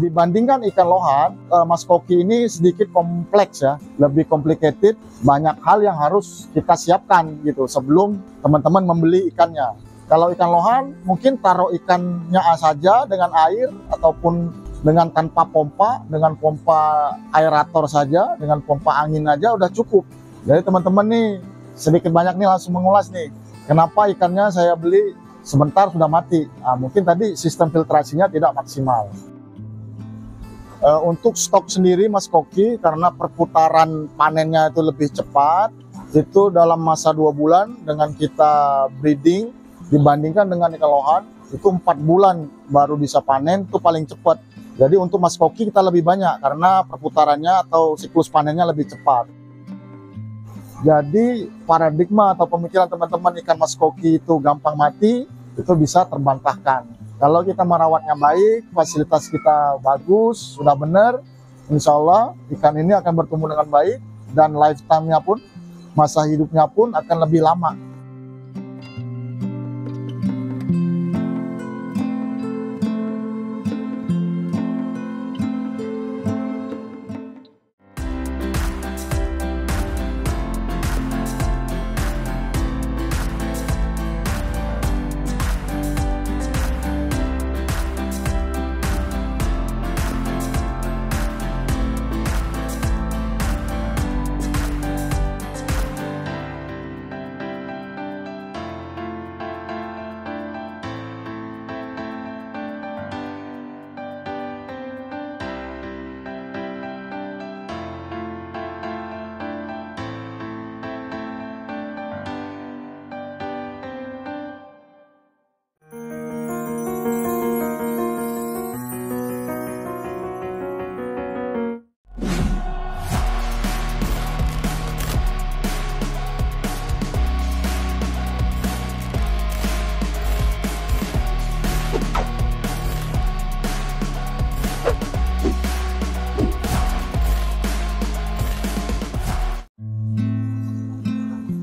Dibandingkan ikan lohan, Mas Koki ini sedikit kompleks ya, lebih complicated, banyak hal yang harus kita siapkan gitu sebelum teman-teman membeli ikannya. Kalau ikan lohan, mungkin taruh ikannya saja dengan air ataupun dengan tanpa pompa, dengan pompa aerator saja, dengan pompa angin aja udah cukup. Jadi teman-teman nih, sedikit banyak nih langsung mengulas nih, kenapa ikannya saya beli sebentar sudah mati. Nah, mungkin tadi sistem filtrasinya tidak maksimal. Untuk stok sendiri Mas Koki, karena perputaran panennya itu lebih cepat, itu dalam masa 2 bulan dengan kita breeding, dibandingkan dengan ikan lohan, itu 4 bulan baru bisa panen, itu paling cepat. Jadi untuk Mas Koki kita lebih banyak, karena perputarannya atau siklus panennya lebih cepat. Jadi paradigma atau pemikiran teman-teman ikan Mas Koki itu gampang mati, itu bisa terbantahkan. Kalau kita merawatnya baik, fasilitas kita bagus, sudah benar, insya Allah ikan ini akan bertumbuh dengan baik dan lifetime-nya pun, masa hidupnya pun akan lebih lama.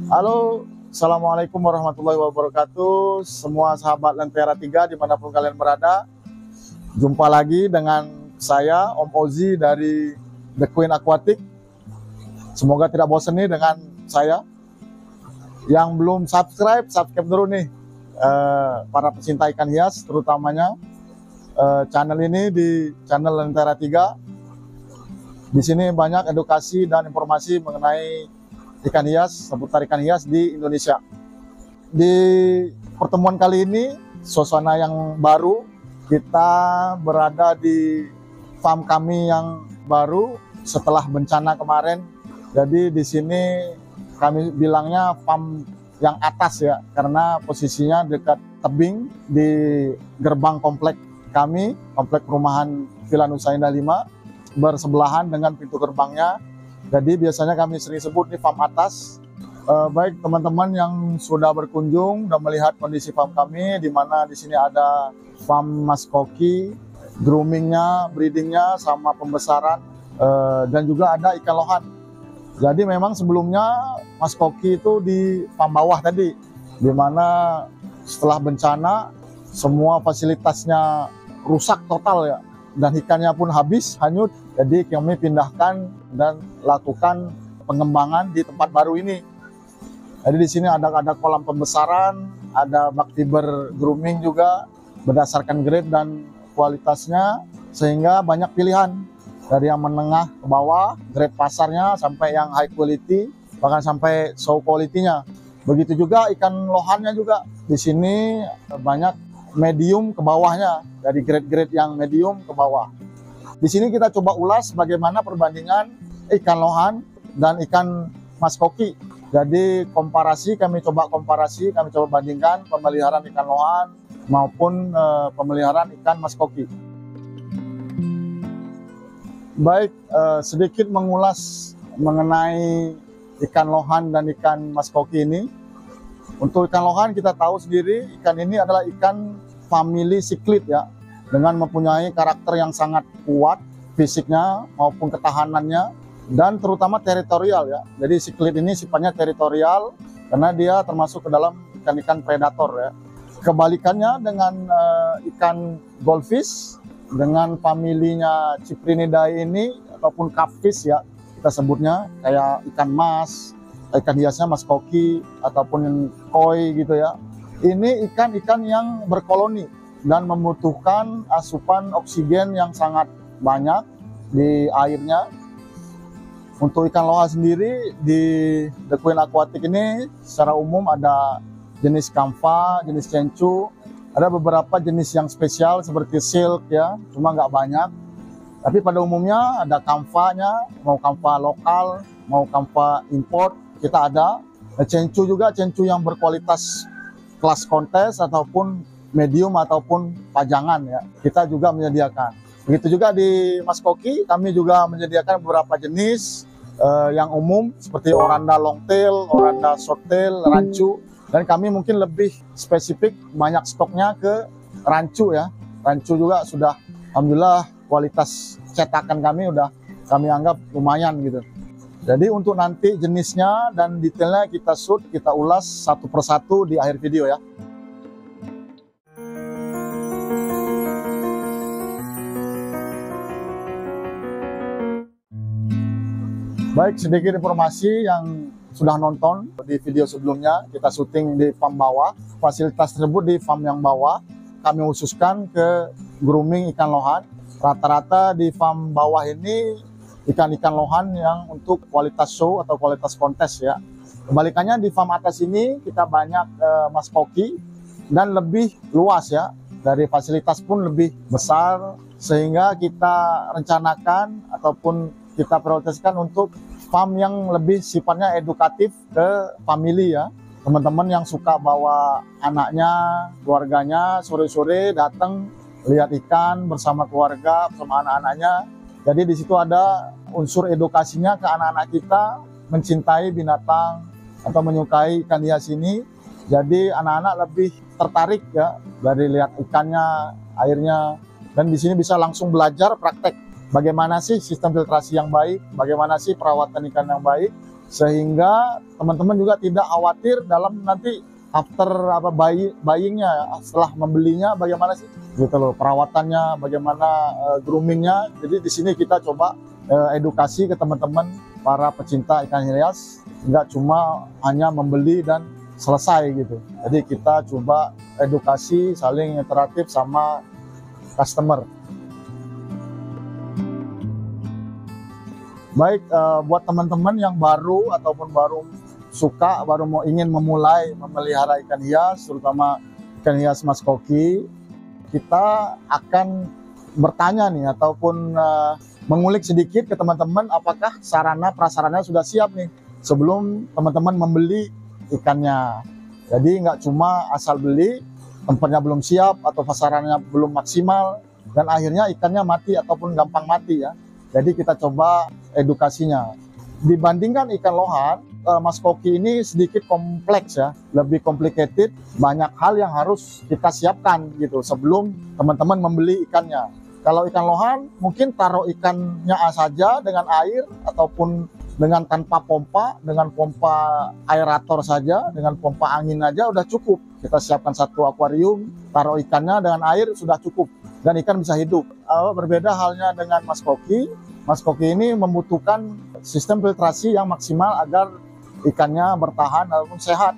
Halo, Assalamualaikum warahmatullahi wabarakatuh. Semua sahabat Lentera 3 dimanapun kalian berada. Jumpa lagi dengan saya, Om Ozi dari The Queen Aquatic. Semoga tidak bosan nih dengan saya. Yang belum subscribe dulu nih. Para pecinta ikan hias terutamanya. Channel ini di channel Lentera 3. Di sini banyak edukasi dan informasi mengenai ikan hias, seputar ikan hias di Indonesia. Di pertemuan kali ini, suasana yang baru, kita berada di farm kami yang baru setelah bencana kemarin. Jadi di sini kami bilangnya farm yang atas ya, karena posisinya dekat tebing di gerbang komplek kami, komplek perumahan Villa Nusa Indah 5, bersebelahan dengan pintu gerbangnya. Jadi biasanya kami sering sebut di farm atas. Baik teman-teman yang sudah berkunjung dan melihat kondisi farm kami, di mana di sini ada farm Mas Koki, groomingnya, breedingnya, sama pembesaran, dan juga ada ikan lohan. Jadi memang sebelumnya Mas Koki itu di farm bawah tadi, di mana setelah bencana semua fasilitasnya rusak total ya, dan ikannya pun habis, hanyut. Jadi kami pindahkan dan lakukan pengembangan di tempat baru ini. Jadi di sini ada kolam pembesaran, ada bak fiber grooming juga berdasarkan grade dan kualitasnya, sehingga banyak pilihan dari yang menengah ke bawah, grade pasarnya sampai yang high quality, bahkan sampai show quality-nya. Begitu juga ikan lohannya juga. Di sini banyak medium ke bawahnya, dari grade-grade yang medium ke bawah. Di sini kita coba ulas bagaimana perbandingan ikan lohan dan ikan Mas Koki. Jadi kami coba bandingkan pemeliharaan ikan lohan maupun pemeliharaan ikan Mas Koki. Baik, sedikit mengulas mengenai ikan lohan dan ikan Mas Koki ini. Untuk ikan lohan kita tahu sendiri, ikan ini adalah ikan famili siklid ya, dengan mempunyai karakter yang sangat kuat fisiknya maupun ketahanannya, dan terutama teritorial ya. Jadi siklid ini sifatnya teritorial karena dia termasuk ke dalam ikan-ikan predator ya. Kebalikannya dengan ikan goldfish, dengan familinya Cyprinidae ini ataupun catfish ya kita sebutnya, kayak ikan mas, ikan hiasnya mas koki ataupun koi gitu ya. Ini ikan-ikan yang berkoloni dan membutuhkan asupan oksigen yang sangat banyak di airnya. Untuk ikan loha sendiri di The Queen Aquatic ini secara umum ada jenis kamfa, jenis cencu, ada beberapa jenis yang spesial seperti silk ya, cuma nggak banyak. Tapi pada umumnya ada kamfanya, mau kamfa lokal, mau kamfa import, kita ada. Cencu juga, cencu yang berkualitas kelas kontes ataupun medium ataupun pajangan ya, kita juga menyediakan. Begitu juga di Mas Koki, kami juga menyediakan beberapa jenis yang umum seperti oranda longtail, oranda shorttail, rancu, dan kami mungkin lebih spesifik banyak stoknya ke rancu ya. Rancu juga sudah alhamdulillah kualitas cetakan kami udah kami anggap lumayan gitu. Jadi untuk nanti jenisnya dan detailnya kita shoot, kita ulas satu persatu di akhir video ya. Baik, sedikit informasi yang sudah nonton di video sebelumnya, kita syuting di farm bawah. Fasilitas tersebut di farm yang bawah kami khususkan ke grooming ikan lohan. Rata-rata di farm bawah ini ikan-ikan lohan yang untuk kualitas show atau kualitas kontes ya. Kebalikannya di farm atas ini kita banyak mas koki dan lebih luas ya. Dari fasilitas pun lebih besar sehingga kita rencanakan ataupun kita prioritaskan untuk farm yang lebih sifatnya edukatif ke family ya. Teman-teman yang suka bawa anaknya, keluarganya, sore-sore datang lihat ikan bersama keluarga, bersama anak-anaknya. Jadi di situ ada unsur edukasinya ke anak-anak kita, mencintai binatang atau menyukai ikan hias ini. Jadi anak-anak lebih tertarik ya dari lihat ikannya, airnya. Dan di sini bisa langsung belajar praktek. Bagaimana sih sistem filtrasi yang baik, bagaimana sih perawatan ikan yang baik, sehingga teman-teman juga tidak khawatir dalam nanti after buyingnya, setelah membelinya bagaimana sih, gitu loh, perawatannya, bagaimana groomingnya. Jadi di sini kita coba edukasi ke teman-teman para pecinta ikan hias, nggak cuma hanya membeli dan selesai gitu. Jadi kita coba edukasi, saling interaktif sama customer. Baik, buat teman-teman yang baru ataupun baru mau ingin memulai memelihara ikan hias, terutama ikan hias mas koki, kita akan bertanya nih ataupun mengulik sedikit ke teman-teman apakah sarana prasarana sudah siap nih sebelum teman-teman membeli ikannya. Jadi nggak cuma asal beli, tempatnya belum siap atau pasarannya belum maksimal dan akhirnya ikannya mati ataupun gampang mati ya. Jadi kita coba edukasinya. Dibandingkan ikan lohan, mas koki ini sedikit kompleks ya, lebih complicated, banyak hal yang harus kita siapkan gitu sebelum teman-teman membeli ikannya. Kalau ikan lohan mungkin taruh ikannya saja dengan air ataupun dengan tanpa pompa, dengan pompa aerator saja, dengan pompa angin aja udah cukup. Kita siapkan satu akuarium, taruh ikannya dengan air sudah cukup dan ikan bisa hidup. Berbeda halnya dengan mas koki. Mas koki ini membutuhkan sistem filtrasi yang maksimal agar ikannya bertahan ataupun sehat.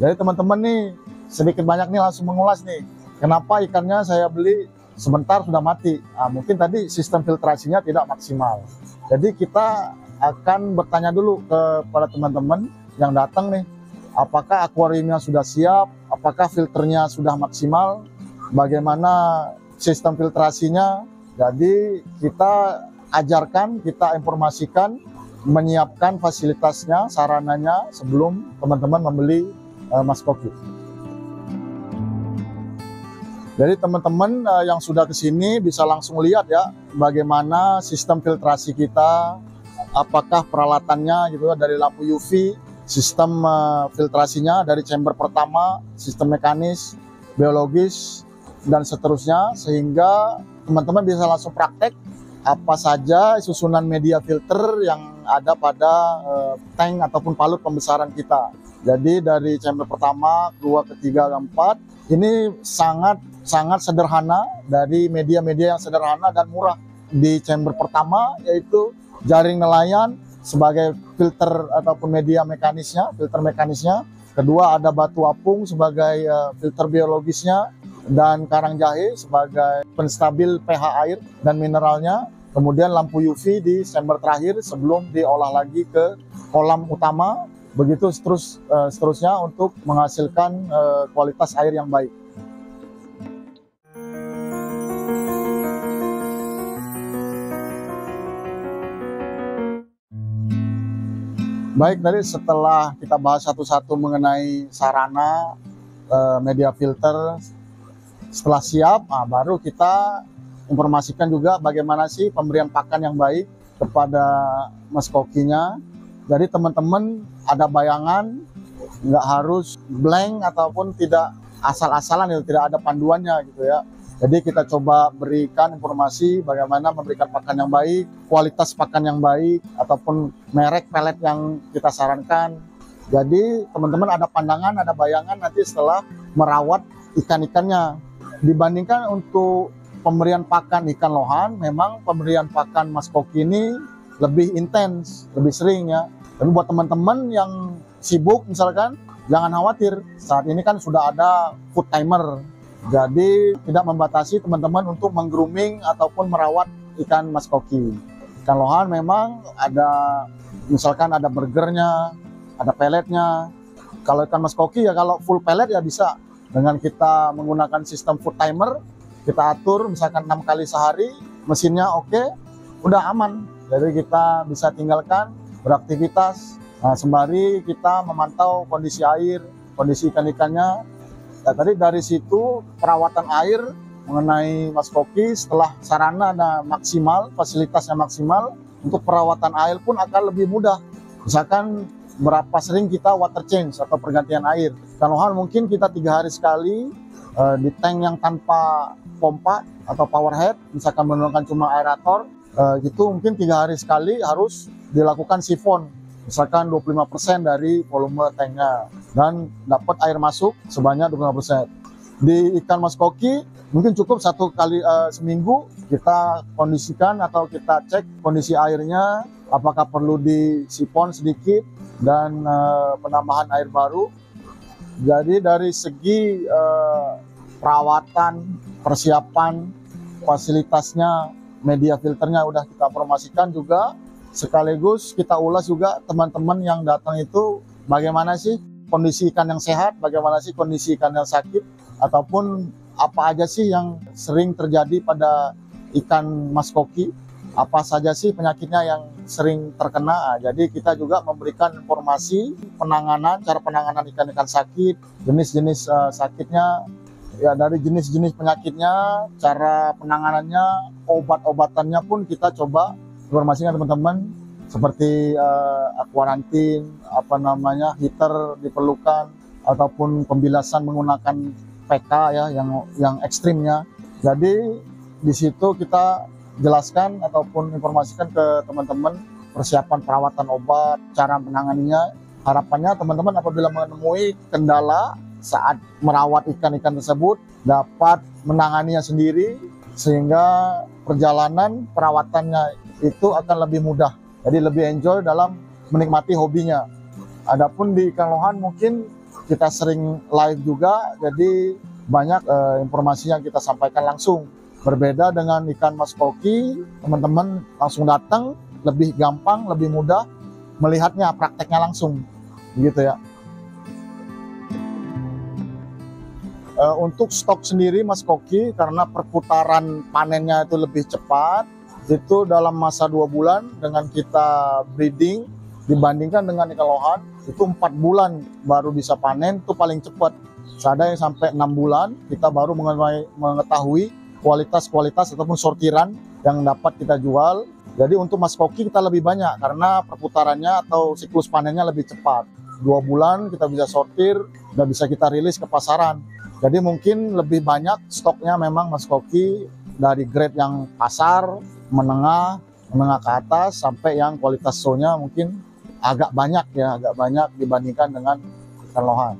Jadi teman-teman nih sedikit banyak nih langsung mengulas nih, kenapa ikannya saya beli sebentar sudah mati. Mungkin tadi sistem filtrasinya tidak maksimal. Jadi kita akan bertanya dulu kepada teman-teman yang datang nih, apakah akuariumnya sudah siap, apakah filternya sudah maksimal, bagaimana sistem filtrasinya. Jadi kita ajarkan, kita informasikan, menyiapkan fasilitasnya, sarananya sebelum teman-teman membeli mas koki. Jadi teman-teman yang sudah kesini bisa langsung lihat ya bagaimana sistem filtrasi kita, apakah peralatannya gitu dari lampu UV, sistem filtrasinya dari chamber pertama, sistem mekanis, biologis dan seterusnya, sehingga teman-teman bisa langsung praktek apa saja susunan media filter yang ada pada tank ataupun palut pembesaran kita. Jadi dari chamber pertama, kedua, ketiga, keempat Ini sangat sederhana, dari media-media yang sederhana dan murah. Di chamber pertama yaitu jaring nelayan sebagai filter ataupun media mekanisnya, filter mekanisnya. Kedua ada batu apung sebagai filter biologisnya, dan karang jahe sebagai penstabil pH air dan mineralnya. Kemudian lampu UV di chamber terakhir sebelum diolah lagi ke kolam utama. Begitu seterusnya untuk menghasilkan kualitas air yang baik. Baik, tadi setelah kita bahas satu-satu mengenai sarana media filter, setelah siap, baru kita informasikan juga bagaimana sih pemberian pakan yang baik kepada maskokinya. Jadi teman-teman ada bayangan, nggak harus blank ataupun tidak asal-asalan, tidak ada panduannya gitu ya. Jadi kita coba berikan informasi bagaimana memberikan pakan yang baik, kualitas pakan yang baik, ataupun merek pelet yang kita sarankan. Jadi teman-teman ada pandangan, ada bayangan nanti setelah merawat ikan-ikannya. Dibandingkan untuk pemberian pakan ikan lohan, memang pemberian pakan maskoki ini lebih intens, lebih sering ya. Dan buat teman-teman yang sibuk misalkan, jangan khawatir. Saat ini kan sudah ada food timer. Jadi tidak membatasi teman-teman untuk meng-grooming ataupun merawat ikan maskoki. Ikan lohan memang ada, misalkan ada burgernya, ada peletnya. Kalau ikan maskoki ya kalau full pelet ya bisa. Dengan kita menggunakan sistem food timer, kita atur misalkan 6 kali sehari, mesinnya oke, udah aman. Jadi kita bisa tinggalkan beraktivitas, sembari kita memantau kondisi air, kondisi ikan-ikannya. Nah, tadi dari situ perawatan air mengenai maskoki setelah sarana maksimal, fasilitasnya maksimal, untuk perawatan air pun akan lebih mudah. Misalkan berapa sering kita water change atau pergantian air. Ikan lohan mungkin kita 3 hari sekali di tank yang tanpa pompa atau power head, misalkan menggunakan cuma aerator, itu mungkin 3 hari sekali harus dilakukan sifon. Misalkan 25% dari volume tanknya, dan dapat air masuk sebanyak 25%. Di ikan maskoki mungkin cukup 1 kali seminggu kita kondisikan atau kita cek kondisi airnya, apakah perlu disifon sedikit dan penambahan air baru. Jadi dari segi perawatan, persiapan, fasilitasnya, media filternya udah kita informasikan juga. Sekaligus kita ulas juga teman-teman yang datang itu bagaimana sih kondisi ikan yang sehat, bagaimana sih kondisi ikan yang sakit, ataupun apa aja sih yang sering terjadi pada ikan maskoki, apa saja sih penyakitnya yang sering terkena. Jadi kita juga memberikan informasi penanganan, cara penanganan ikan-ikan sakit, jenis-jenis sakitnya, ya dari jenis-jenis penyakitnya, cara penanganannya, obat-obatannya pun kita coba informasinya teman-teman, seperti aquarantin, heater diperlukan, ataupun pembilasan menggunakan PK ya yang ekstrimnya. Jadi di situ kita jelaskan ataupun informasikan ke teman-teman persiapan perawatan obat, cara menanganinya. Harapannya teman-teman apabila menemui kendala saat merawat ikan-ikan tersebut dapat menanganinya sendiri, sehingga perjalanan perawatannya itu akan lebih mudah, jadi lebih enjoy dalam menikmati hobinya. Adapun di ikan lohan mungkin kita sering live juga, jadi banyak informasi yang kita sampaikan langsung. Berbeda dengan ikan maskoki, teman-teman langsung datang, lebih gampang, lebih mudah melihatnya, prakteknya langsung, begitu ya. Untuk stok sendiri maskoki, karena perputaran panennya itu lebih cepat, itu dalam masa 2 bulan dengan kita breeding, dibandingkan dengan ikan lohan itu 4 bulan baru bisa panen, itu paling cepat. Ada yang sampai 6 bulan kita baru mengetahui kualitas ataupun sortiran yang dapat kita jual. Jadi untuk maskoki kita lebih banyak karena perputarannya atau siklus panennya lebih cepat. 2 bulan kita bisa sortir dan bisa kita rilis ke pasaran. Jadi mungkin lebih banyak stoknya memang maskoki dari grade yang pasar, menengah ke atas, sampai yang kualitas show-nya mungkin agak banyak dibandingkan dengan ikan lohan.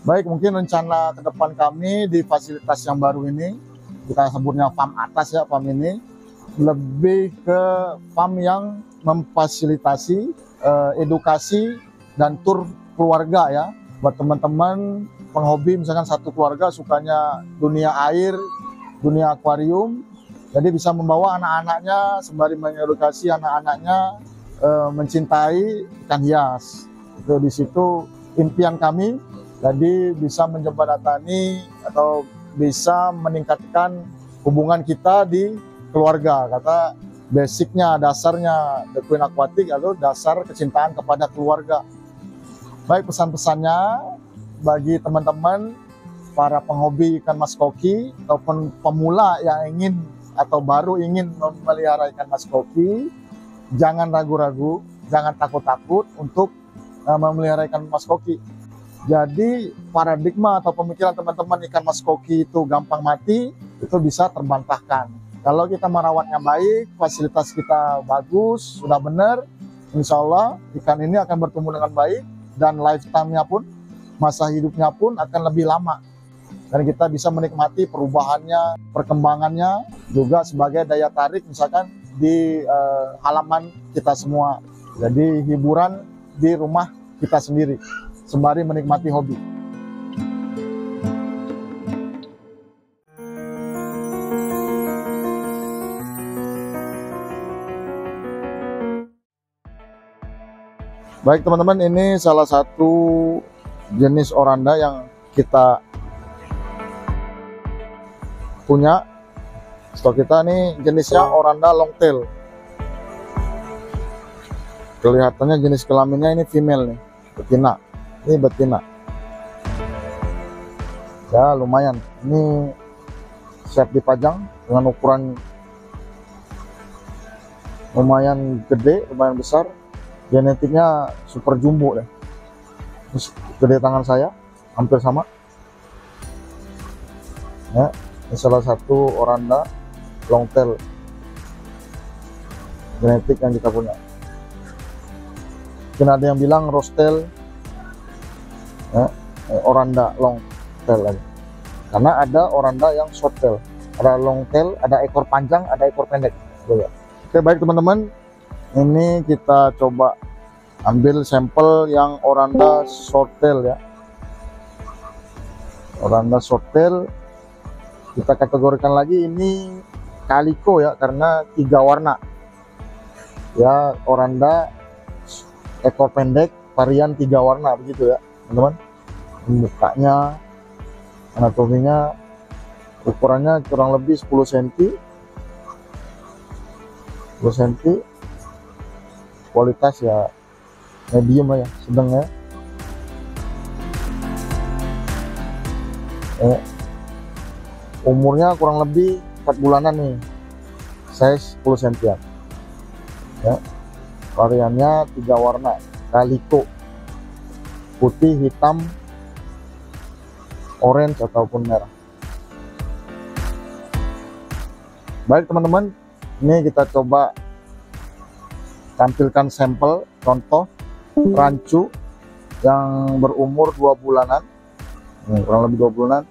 Baik, mungkin rencana ke depan kami di fasilitas yang baru ini, kita sebutnya farm atas ya, farm ini lebih ke farm yang memfasilitasi edukasi dan tur keluarga ya, buat teman-teman penghobi misalkan satu keluarga sukanya dunia air, dunia akuarium, jadi bisa membawa anak-anaknya sembari mengedukasi anak-anaknya mencintai ikan hias. Itu di situ impian kami, jadi bisa menjembatani atau bisa meningkatkan hubungan kita di keluarga. Kata basicnya, dasarnya The Queen Aquatic atau dasar kecintaan kepada keluarga. Baik, pesan-pesannya bagi teman-teman para penghobi ikan mas koki ataupun pemula yang ingin atau baru ingin memelihara ikan mas koki, jangan ragu-ragu, jangan takut-takut untuk memelihara ikan mas koki. Jadi paradigma atau pemikiran teman-teman ikan mas koki itu gampang mati, itu bisa terbantahkan. Kalau kita merawatnya baik, fasilitas kita bagus, sudah benar, insya Allah ikan ini akan bertumbuh dengan baik dan lifetime-nya pun, masa hidupnya pun akan lebih lama. Dan kita bisa menikmati perubahannya, perkembangannya, juga sebagai daya tarik misalkan di halaman kita semua. Jadi hiburan di rumah kita sendiri, sembari menikmati hobi. Baik teman-teman, ini salah satu jenis oranda yang kita punya. Stok kita nih jenisnya oranda longtail. Kelihatannya jenis kelaminnya ini female nih, betina. Ini betina. Ya lumayan. Ini siap dipajang dengan ukuran lumayan gede, lumayan besar. Genetiknya super jumbo deh. Terus gede tangan saya, hampir sama. Ya, ini salah satu oranda longtail genetik yang kita punya. Mungkin ada yang bilang rostail, ya, oranda longtail lagi. Karena ada oranda yang shorttail, ada longtail, ada ekor panjang, ada ekor pendek. Oke, baik teman-teman, ini kita coba ambil sampel yang oranda shorttail ya. Oranda shorttail kita kategorikan lagi ini calico ya, karena 3 warna ya, oranda ekor pendek varian 3 warna begitu ya teman-teman. Mukanya, anatominya, ukurannya kurang lebih 10 cm, 10 cm, kualitas ya medium lah ya, sedang ya. Umurnya kurang lebih 4 bulanan nih, size 10 cm ya. Variannya 3 warna, calico, putih, hitam, orange ataupun merah. Baik teman-teman, ini kita coba tampilkan sampel contoh rancu yang berumur 2 bulanan, kurang lebih 2 bulanan.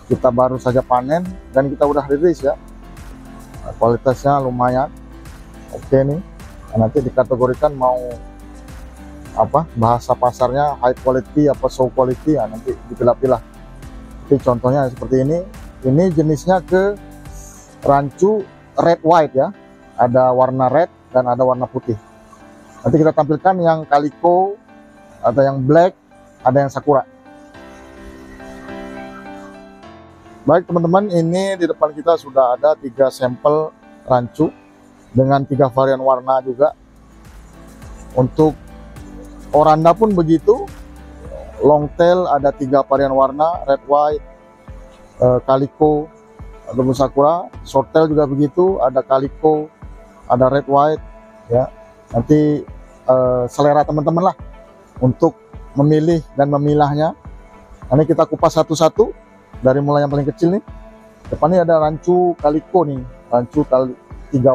Kita baru saja panen dan kita udah rilis ya. Nah, kualitasnya lumayan oke nih. Nah, nanti dikategorikan mau apa, bahasa pasarnya high quality apa show quality ya, nanti dipilah-pilah. Jadi contohnya seperti ini. Ini jenisnya ke rancu red white ya, ada warna red dan ada warna putih. Nanti kita tampilkan yang calico, ada yang black, ada yang sakura. Baik teman-teman, ini di depan kita sudah ada 3 sampel rancu dengan 3 varian warna juga. Untuk oranda pun begitu, longtail ada 3 varian warna, red white, calico, ataupun sakura. Shorttail juga begitu, ada calico, ada red white ya. Nanti selera teman-teman lah untuk memilih dan memilahnya. Ini kita kupas satu-satu dari mulai yang paling kecil nih. Depan ini ada rancu calico nih, rancu 3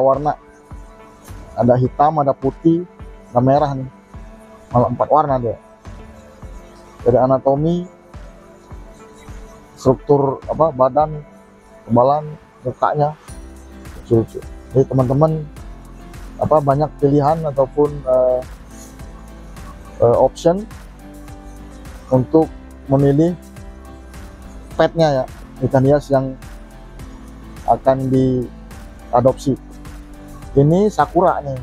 warna, ada hitam, ada putih, ada merah nih, malah 4 warna dia. dari anatomi, struktur badan, kebalan mukanya, lucu-lucu. Jadi teman-teman banyak pilihan ataupun option untuk memilih petnya ya, ikan hias yang akan diadopsi. Ini sakura nih,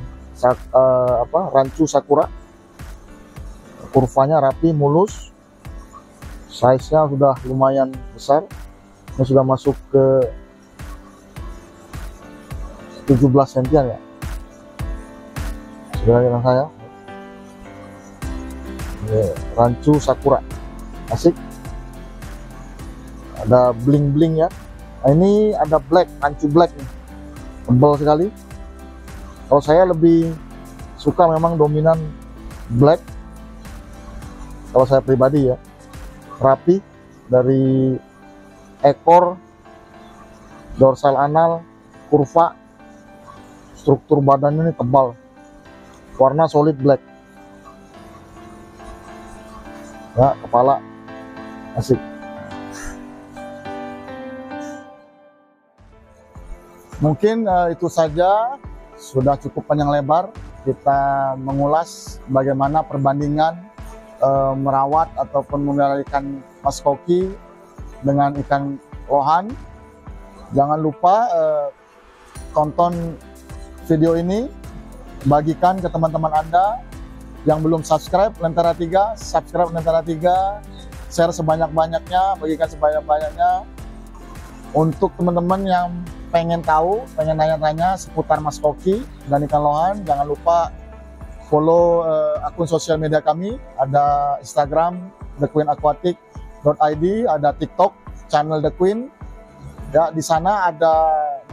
rancu sakura, kurvanya rapi, mulus, size-nya sudah lumayan besar. Ini sudah masuk ke 17 cm ya, sudah dengan saya. Ini rancu sakura, asik, ada bling-bling ya. Nah, ini ada black, rancu black nih, tebal sekali. Kalau saya lebih suka memang dominan black, kalau saya pribadi ya. Rapi dari ekor, dorsal anal, kurva, struktur badannya ini tebal, warna solid black ya, kepala asik. Mungkin itu saja, sudah cukup panjang lebar kita mengulas bagaimana perbandingan merawat ataupun memelihara ikan mas koki dengan ikan lohan. Jangan lupa tonton video ini, bagikan ke teman-teman Anda yang belum subscribe Lentera 3, subscribe Lentera 3, share sebanyak-banyaknya, bagikan sebanyak-banyaknya. Untuk teman-teman yang pengen tahu, pengen tanya-tanya seputar mas koki dan ikan lohan, jangan lupa follow akun sosial media kami. Ada Instagram thequeenaquatic.id, ada TikTok channel The Queen. Ya, di sana ada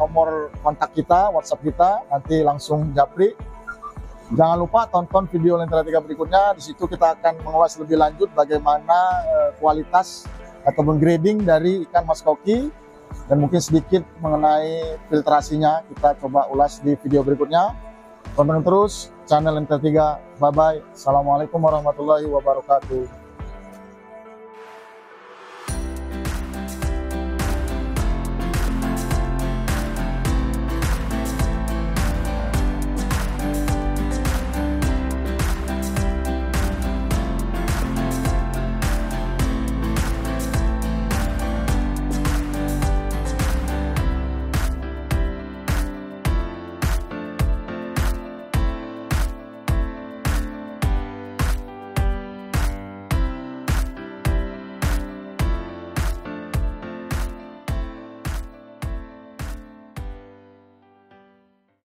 nomor kontak kita, WhatsApp kita, nanti langsung japri. Jangan lupa tonton video Lentera 3 berikutnya. Di situ kita akan mengulas lebih lanjut bagaimana kualitas ataupun grading dari ikan mas koki, dan mungkin sedikit mengenai filtrasinya kita coba ulas di video berikutnya. Tonton terus channel Lentera 3. Bye bye. Assalamualaikum warahmatullahi wabarakatuh.